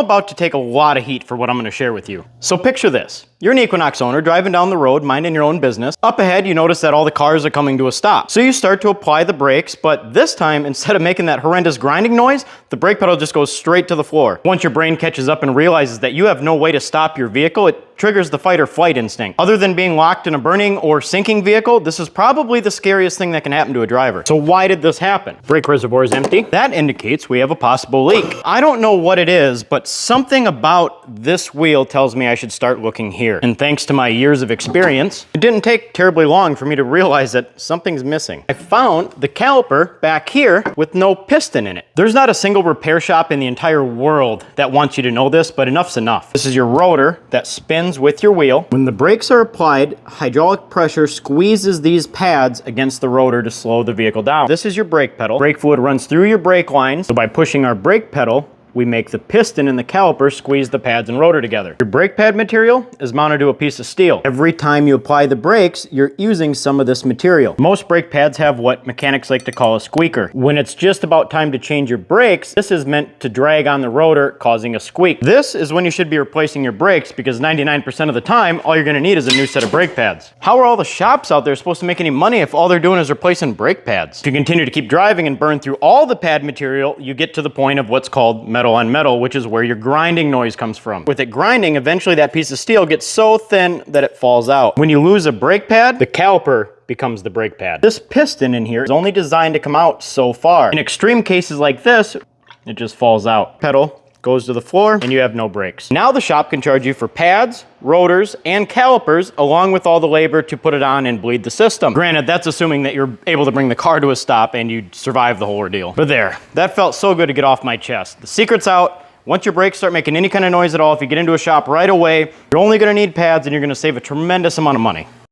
about to take a lot of heat for what I'm going to share with you. So picture this. You're an Equinox owner driving down the road, minding your own business. Up ahead, you notice that all the cars are coming to a stop. So you start to apply the brakes, but this time, instead of making that horrendous grinding noise, the brake pedal just goes straight to the floor. Once your brain catches up and realizes that you have no way to stop your vehicle, it triggers the fight or flight instinct. Other than being locked in a burning or sinking vehicle, this is probably the scariest thing that can happen to a driver. So why did this happen? Brake reservoir is empty. That indicates we have a possible leak. I don't know what it is, but something about this wheel tells me I should start looking here. And thanks to my years of experience, it didn't take terribly long for me to realize that something's missing. I found the caliper back here with no piston in it. There's not a single repair shop in the entire world that wants you to know this, but enough's enough. This is your rotor that spins with your wheel. When the brakes are applied, hydraulic pressure squeezes these pads against the rotor to slow the vehicle down. This is your brake pedal. Brake fluid runs through your brake lines, so by pushing our brake pedal, we make the piston and the caliper squeeze the pads and rotor together. Your brake pad material is mounted to a piece of steel. Every time you apply the brakes, you're using some of this material. Most brake pads have what mechanics like to call a squeaker. When it's just about time to change your brakes, this is meant to drag on the rotor, causing a squeak. This is when you should be replacing your brakes, because 99% of the time, all you're gonna need is a new set of brake pads. How are all the shops out there supposed to make any money if all they're doing is replacing brake pads? If you continue to keep driving and burn through all the pad material, you get to the point of what's called metal on metal, which is where your grinding noise comes from. With it grinding, eventually that piece of steel gets so thin that it falls out. When you lose a brake pad, the caliper becomes the brake pad. This piston in here is only designed to come out so far. In extreme cases like this, it just falls out. Pedal goes to the floor and you have no brakes. Now the shop can charge you for pads, rotors, and calipers, along with all the labor to put it on and bleed the system. Granted, that's assuming that you're able to bring the car to a stop and you survive the whole ordeal. But there, that felt so good to get off my chest. The secret's out. Once your brakes start making any kind of noise at all, if you get into a shop right away, you're only gonna need pads and you're gonna save a tremendous amount of money.